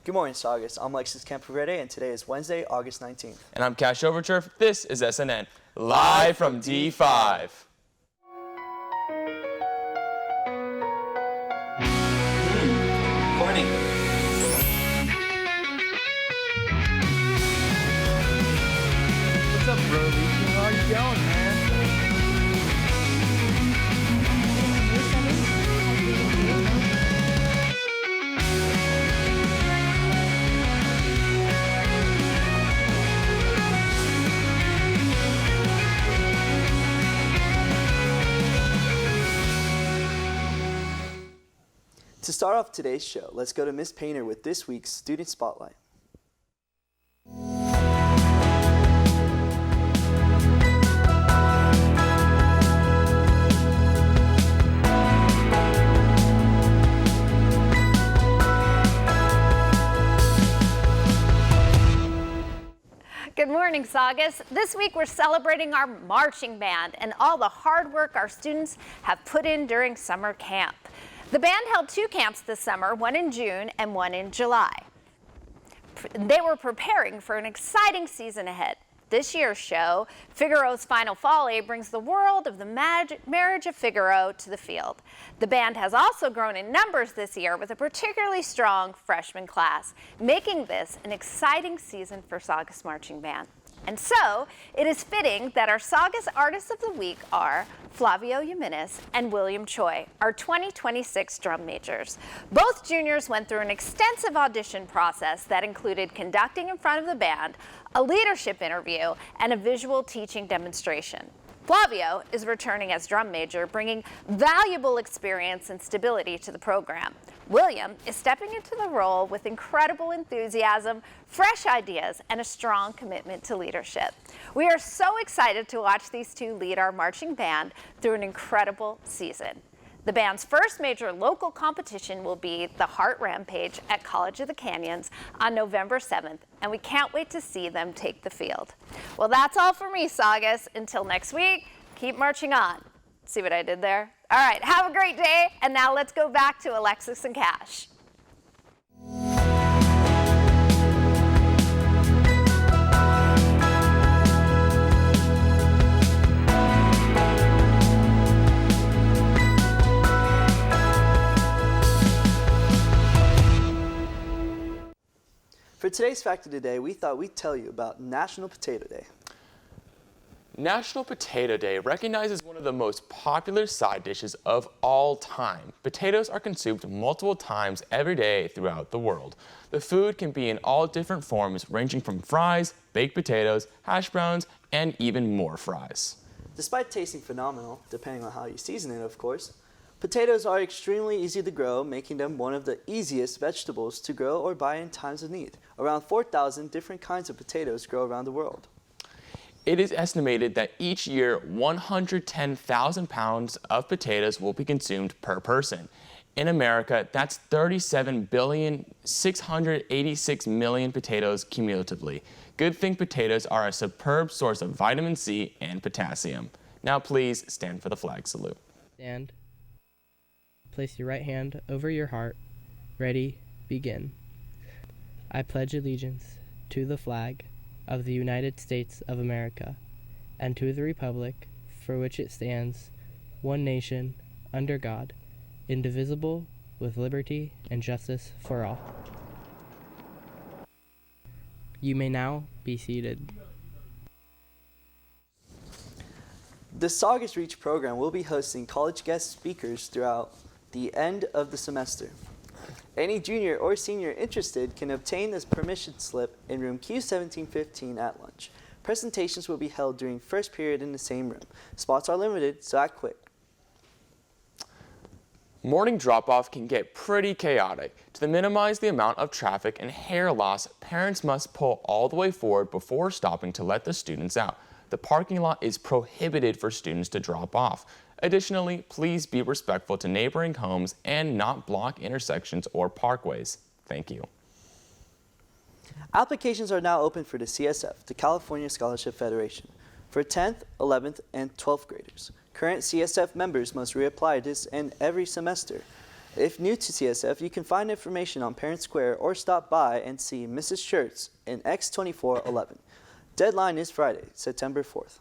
Good morning, Saugus. I'm Alexis Campoverde, and today is Wednesday, August 19th. And I'm Cash Overturf. This is SNN, live from D5. Morning. What's up, Brody? How are you going, man? To start off today's show, let's go to Miss Painter with this week's Student Spotlight. Good morning, Saugus. This week we're celebrating our marching band and all the hard work our students have put in during summer camp. The band held 2 camps this summer, one in June and one in July. They were preparing for an exciting season ahead. This year's show, Figaro's Final Folly, brings the world of the marriage of Figaro to the field. The band has also grown in numbers this year with a particularly strong freshman class, making this an exciting season for Saugus Marching Band. And so, it is fitting that our Saugus Artists of the Week are Flavio Jimenez and William Choi, our 2026 drum majors. Both juniors went through an extensive audition process that included conducting in front of the band, a leadership interview, and a visual teaching demonstration. Flavio is returning as drum major, bringing valuable experience and stability to the program. William is stepping into the role with incredible enthusiasm, fresh ideas, and a strong commitment to leadership. We are so excited to watch these two lead our marching band through an incredible season. The band's first major local competition will be the Heart Rampage at College of the Canyons on November 7th, and we can't wait to see them take the field. Well, that's all for me, Saugus. Until next week, keep marching on. See what I did there? All right, have a great day, and now let's go back to Alexis and Cash. For today's Fact of the Day, we thought we'd tell you about National Potato Day. National Potato Day recognizes one of the most popular side dishes of all time. Potatoes are consumed multiple times every day throughout the world. The food can be in all different forms, ranging from fries, baked potatoes, hash browns, and even more fries. Despite tasting phenomenal, depending on how you season it, of course, potatoes are extremely easy to grow, making them one of the easiest vegetables to grow or buy in times of need. Around 4,000 different kinds of potatoes grow around the world. It is estimated that each year 110,000 pounds of potatoes will be consumed per person. In America, that's 37,686,000,000 potatoes cumulatively. Good thing potatoes are a superb source of vitamin C and potassium. Now please stand for the flag salute. Stand. Place your right hand over your heart. Ready, begin. I pledge allegiance to the flag of the United States of America and to the republic for which it stands, one nation, under God, indivisible, with liberty and justice for all. You may now be seated. The Saugus Reach program will be hosting college guest speakers throughout the end of the semester. Any junior or senior interested can obtain this permission slip in room Q1715 at lunch. Presentations will be held during first period in the same room. Spots are limited, so act quick. Morning drop-off can get pretty chaotic. To minimize the amount of traffic and hair loss, parents must pull all the way forward before stopping to let the students out. The parking lot is prohibited for students to drop off. Additionally, please be respectful to neighboring homes and not block intersections or parkways. Thank you. Applications are now open for the CSF, the California Scholarship Federation, for 10th, 11th, and 12th graders. Current CSF members must reapply this and every semester. If new to CSF, you can find information on Parent Square or stop by and see Mrs. Shirts in X2411. Deadline is Friday, September 4th.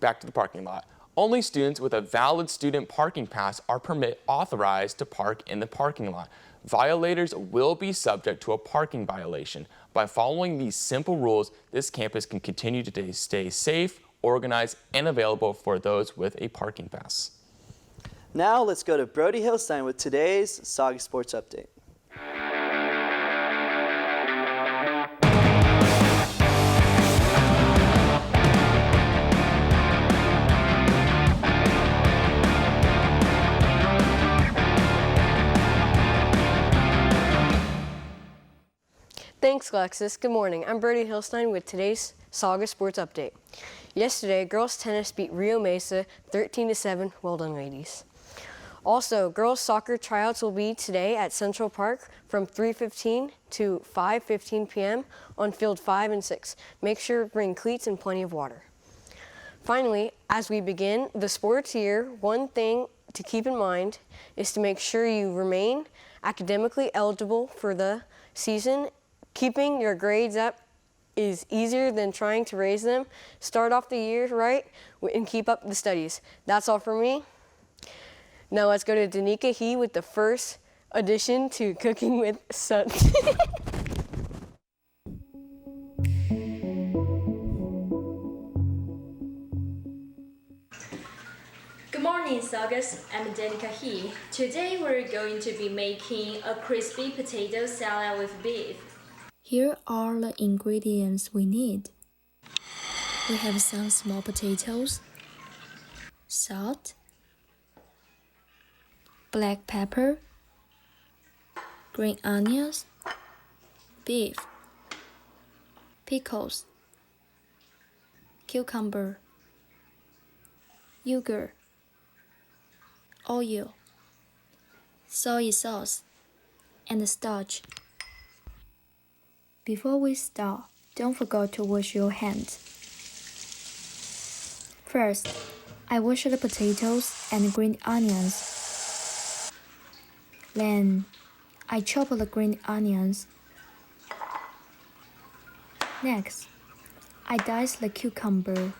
Back to the parking lot. Only students with a valid student parking pass are authorized to park in the parking lot. Violators will be subject to a parking violation. By following these simple rules, this campus can continue to stay safe, organized, and available for those with a parking pass. Now let's go to Brody Hilstein with today's Saga Sports Update. Thanks, Alexis. Good morning. I'm Brody Hilstein with today's Saga Sports Update. Yesterday, girls tennis beat Rio Mesa 13-7. Well done, ladies. Also, girls soccer tryouts will be today at Central Park from 3:15 to 5:15 p.m. on field 5 and 6. Make sure to bring cleats and plenty of water. Finally, as we begin the sports year, one thing to keep in mind is to make sure you remain academically eligible for the season. Keeping your grades up is easier than trying to raise them. Start off the year right and keep up the studies. That's all for me. Now let's go to Danica He with the first addition to Cooking with Sun. Good morning, Sagas. I'm Danica He. Today we're going to be making a crispy potato salad with beef. Here are the ingredients we need. We have some small potatoes, salt, black pepper, green onions, beef, pickles, cucumber, yogurt, oil, soy sauce, and starch. Before we start, don't forget to wash your hands. First, I wash the potatoes and green onions. Then, I chop the green onions. Next, I dice the cucumber.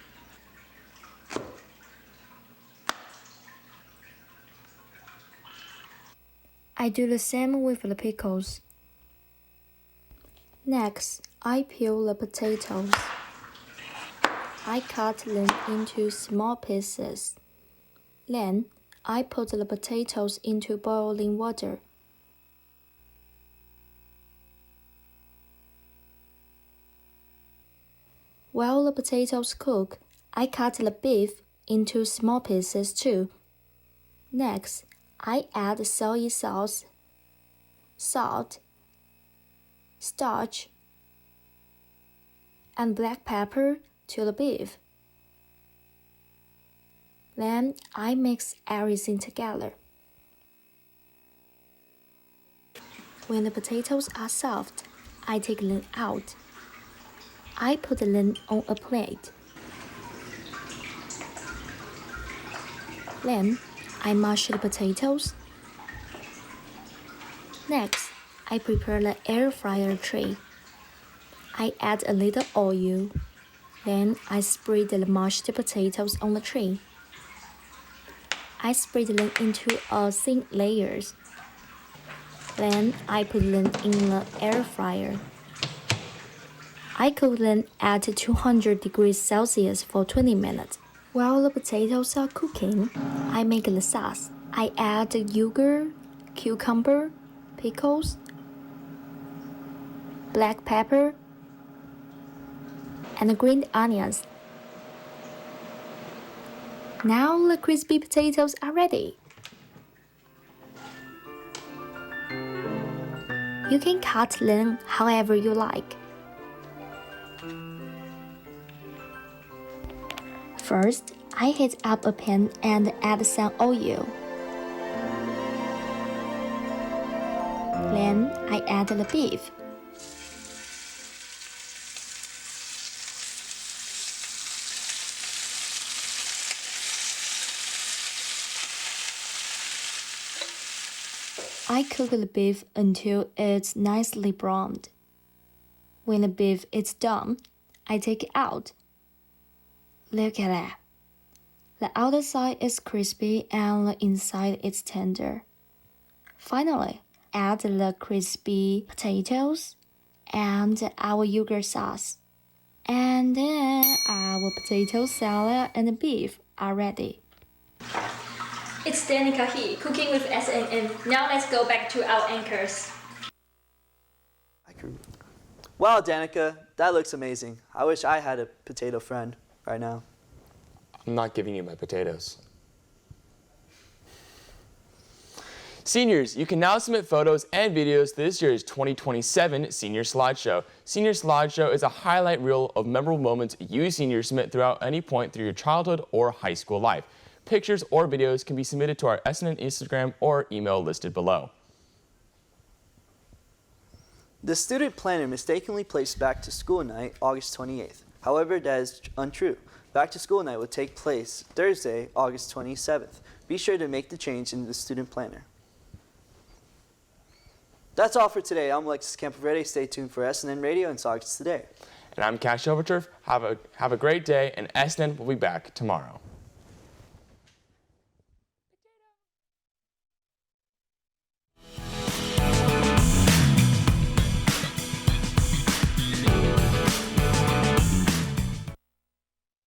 I do the same with the pickles. Next, I peel the potatoes. I cut them into small pieces. Then, I put the potatoes into boiling water. While the potatoes cook, I cut the beef into small pieces too. Next, I add soy sauce, salt, starch, and black pepper to the beef. Then I mix everything together. When the potatoes are soft, I take them out. I put them on a plate. Then I mash the potatoes. Next, I prepare the air fryer tray. I add a little oil. Then I spread the mashed potatoes on the tray. I spread them into thin layers. Then I put them in the air fryer. I cook them at 200 degrees Celsius for 20 minutes. While the potatoes are cooking, I make the sauce. I add yogurt, cucumber, pickles, black pepper, and green onions. Now the crispy potatoes are ready. You can cut them however you like. First, I heat up a pan and add some oil. Then I add the beef. I cook the beef until it's nicely browned. When the beef is done, I take it out. Look at that. The outer side is crispy and the inside is tender. Finally, add the crispy potatoes and our yogurt sauce. And then our potato salad and beef are ready. It's Danica here, cooking with SNM. Now let's go back to our anchors. Wow, Danica, that looks amazing. I wish I had a potato friend right now. I'm not giving you my potatoes. Seniors, you can now submit photos and videos to this year's 2027 Senior Slideshow. Senior Slideshow is a highlight reel of memorable moments you seniors submit throughout any point through your childhood or high school life. Pictures or videos can be submitted to our SNN Instagram or email listed below. The student planner mistakenly placed Back to School Night August 28th. However, that is untrue. Back to School Night will take place Thursday, August 27th. Be sure to make the change in the student planner. That's all for today. I'm Alexis Campoverde. Stay tuned for SNN Radio and Saugus Today. And I'm Cash Overturf. Have a great day, and SNN will be back tomorrow.